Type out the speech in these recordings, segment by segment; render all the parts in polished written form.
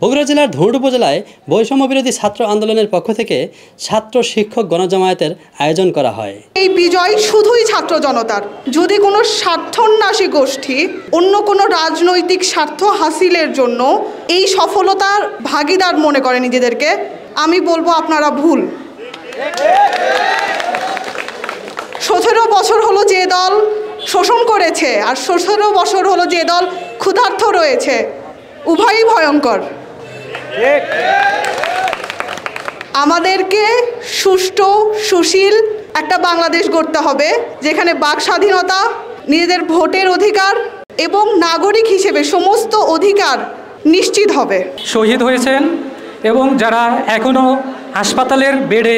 বগুড়া জেলার ধুনট উপজেলায় বৈষম্য বিরোধী ছাত্র আন্দোলনের পক্ষ থেকে ছাত্র শিক্ষক গণজামায়াতের আয়োজন করা হয়। এই বিজয় শুধুই ছাত্র জনতার। যদি কোনো স্বার্থন্যাসী গোষ্ঠী অন্য কোনো রাজনৈতিক স্বার্থ হাসিলের জন্য এই সফলতার ভাগিদার মনে করে নিজেদেরকে, আমি বলবো আপনারা ভুল। 17 বছর হলো যে দল শোষণ করেছে আর 17 বছর হলো যে দল ক্ষুধার্ত রয়েছে, উভয়ই ভয়ঙ্কর। আমাদেরকে সুষ্ঠু সুশীল একটা বাংলাদেশ গড়তে হবে, যেখানে বাক স্বাধীনতা, নিজেদের ভোটের অধিকার এবং নাগরিক হিসেবে সমস্ত অধিকার নিশ্চিত হবে। শহীদ হয়েছেন এবং যারা এখনও হাসপাতালের বেডে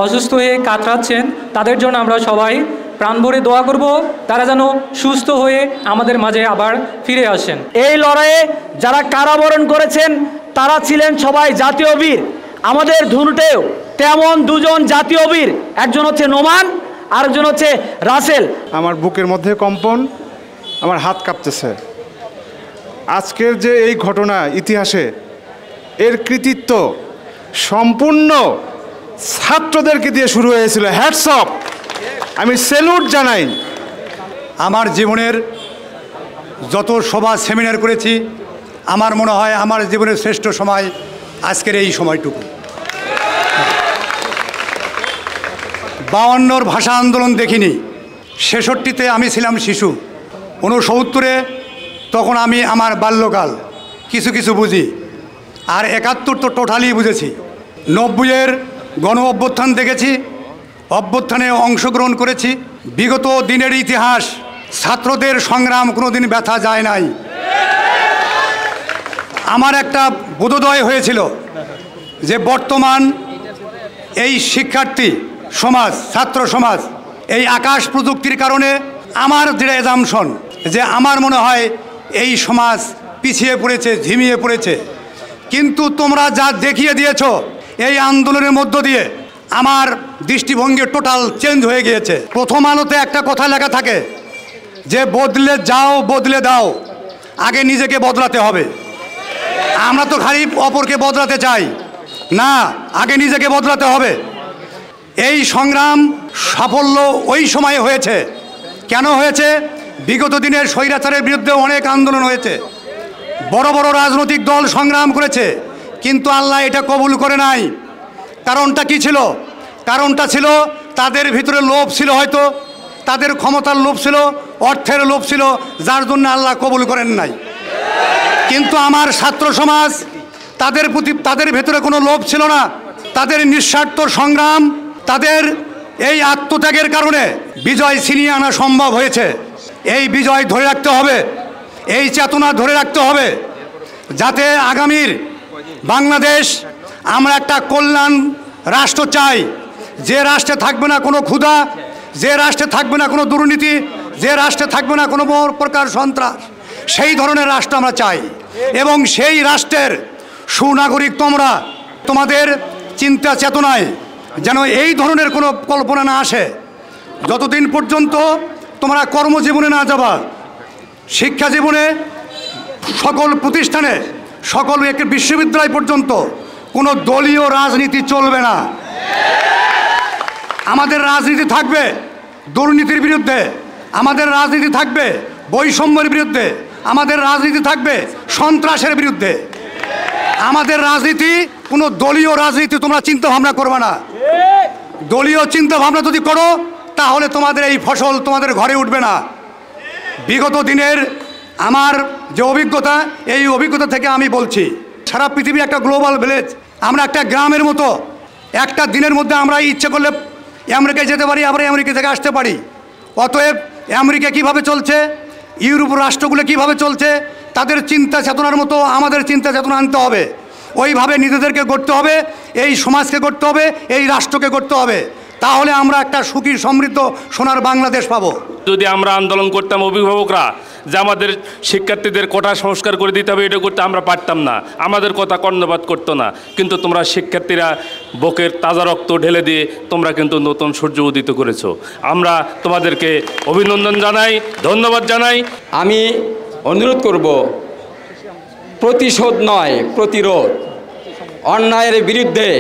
অসুস্থ হয়ে কাতরাচ্ছেন, তাদের জন্য আমরা সবাই প্রাণ ভরে দোয়া করব, তারা যেন সুস্থ হয়ে আমাদের মাঝে আবার ফিরে আসেন। এই লড়াইয়ে যারা কারাবরণ করেছেন তারা ছিলেন সবাই জাতীয় বীর। আমাদের ধুনটেও তেমন দুজন জাতীয় বীর, একজন হচ্ছে নোমান, আরেকজন হচ্ছে রাসেল। আমার বুকের মধ্যে কম্পন, আমার হাত কাঁপতেছে। আজকের যে এই ঘটনা ইতিহাসে, এর কৃতিত্ব সম্পূর্ণ ছাত্রদেরকে দিয়ে শুরু হয়েছিল। হ্যাটস অফ, আমি স্যালুট জানাই। আমার জীবনের যত সভা সেমিনার করেছি, আমার মনে হয় আমার জীবনের শ্রেষ্ঠ সময় আজকের এই সময়টুকু। 52-র ভাষা আন্দোলন দেখিনি, 66-তে আমি ছিলাম শিশু, 69-এ তখন আমি আমার বাল্যকাল, কিছু কিছু বুঝি, আর 71 তো টোটালি বুঝেছি। 90-এর গণ অভ্যুত্থান দেখেছি, অভ্যুত্থানে অংশগ্রহণ করেছি। বিগত দিনের ইতিহাস, ছাত্রদের সংগ্রাম কোনোদিন ব্যথা যায় নাই। আমার একটা বোধোদয় হয়েছিল যে বর্তমান এই শিক্ষার্থী সমাজ, ছাত্র সমাজ, এই আকাশ প্রযুক্তির কারণে আমার যে অ্যাজাম্পশন, যে আমার মনে হয় এই সমাজ পিছিয়ে পড়েছে, ঝিমিয়ে পড়েছে। কিন্তু তোমরা যা দেখিয়ে দিয়েছ এই আন্দোলনের মধ্য দিয়ে, আমার দৃষ্টিভঙ্গি টোটাল চেঞ্জ হয়ে গিয়েছে। প্রথম আলোতে একটা কথা লেখা থাকে যে বদলে যাও বদলে দাও, আগে নিজেকে বদলাতে হবে। আমরা তো খালি অপরকে বদলাতে চাই না, আগে নিজেকে বদলাতে হবে। এই সংগ্রাম সাফল্য ওই সময়ে হয়েছে। কেন হয়েছে? বিগত দিনের স্বৈরাচারের বিরুদ্ধে অনেক আন্দোলন হয়েছে, বড় বড় রাজনৈতিক দল সংগ্রাম করেছে, কিন্তু আল্লাহ এটা কবুল করে নাই। কারণটা কি ছিল? কারণটা ছিল তাদের ভিতরে লোভ ছিল, হয়তো তাদের ক্ষমতার লোভ ছিল, অর্থের লোভ ছিল, যার জন্য আল্লাহ কবুল করেন নাই। কিন্তু আমার ছাত্র সমাজ, তাদের ভেতরে কোনো লোভ ছিল না। তাদের নিঃস্বার্থ সংগ্রাম, তাদের এই আত্মত্যাগের কারণে বিজয় ছিনিয়ে আনা সম্ভব হয়েছে। এই বিজয় ধরে রাখতে হবে, এই চেতনা ধরে রাখতে হবে, যাতে আগামীর বাংলাদেশ আমরা একটা কল্যাণ রাষ্ট্র চাই, যে রাষ্ট্রে থাকবে না কোনো ক্ষুধা, যে রাষ্ট্রে থাকবে না কোনো দুর্নীতি, যে রাষ্ট্রে থাকবে না কোনো প্রকার সন্ত্রাস, সেই ধরনের রাষ্ট্র আমরা চাই। এবং সেই রাষ্ট্রের সুনাগরিক তোমরা, তোমাদের চিন্তা চেতনায় যেন এই ধরনের কোনো কল্পনা না আসে। যতদিন পর্যন্ত তোমরা কর্মজীবনে না যাবা, শিক্ষা জীবনে, সকল প্রতিষ্ঠানে, সকল বিশ্ববিদ্যালয় পর্যন্ত কোনো দলীয় রাজনীতি চলবে না। আমাদের রাজনীতি থাকবে দুর্নীতির বিরুদ্ধে, আমাদের রাজনীতি থাকবে বৈষম্যের বিরুদ্ধে, আমাদের রাজনীতি থাকবে সন্ত্রাসের বিরুদ্ধে। আমাদের রাজনীতি কোনো দলীয় রাজনীতি তোমরা চিন্তা ভাবনা করবে না। দলীয় চিন্তা ভাবনা যদি করো, তাহলে তোমাদের এই ফসল তোমাদের ঘরে উঠবে না। বিগত দিনের আমার যে অভিজ্ঞতা, এই অভিজ্ঞতা থেকে আমি বলছি, সারা পৃথিবী একটা গ্লোবাল ভিলেজ, আমরা একটা গ্রামের মতো। একটা দিনের মধ্যে আমরা ইচ্ছে করলে আমেরিকায় যেতে পারি, আবার আমেরিকা থেকে আসতে পারি। অতএব আমেরিকা কিভাবে চলছে, ইউরোপ রাষ্ট্রগুলো কিভাবে চলছে, তাদের চিন্তা চেতনার মতো আমাদের চিন্তা চেতনা আনতে হবে। ওইভাবে নিজেদেরকে গড়তে হবে, এই সমাজকে গড়তে হবে, এই রাষ্ট্রকে গড়তে হবে। তাহলে আমরা একটা সুখী সমৃদ্ধ সোনার বাংলাদেশ পাবো। যদি আমরা আন্দোলন করতাম অভিভাবকরা যে আমাদের শিক্ষার্থীদের কোটা সংস্কার করে দিতে হবে, এটা করতে আমরা পারতাম না, আমাদের কথা কর্ণপাত করতো না। কিন্তু তোমরা শিক্ষার্থীরা বুকের তাজা রক্ত ঢেলে দিয়ে তোমরা কিন্তু নতুন সূর্য উদিত করেছো। আমরা তোমাদেরকে অভিনন্দন জানাই, ধন্যবাদ জানাই। আমি অনুরোধ করব প্রতিশোধ নয়, প্রতিরোধ। অন্যায়ের বিরুদ্ধে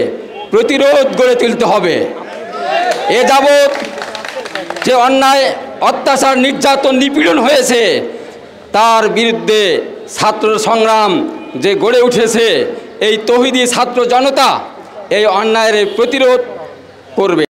প্রতিরোধ গড়ে তুলতে হবে। এ যাবৎ যে অন্যায়, অত্যাচার, নির্যাতন, নিপীড়ন হয়েছে তার বিরুদ্ধে ছাত্র সংগ্রাম যে গড়ে উঠেছে, এই তৌহিদি ছাত্র জনতা এই অন্যায়ের প্রতিরোধ করবে।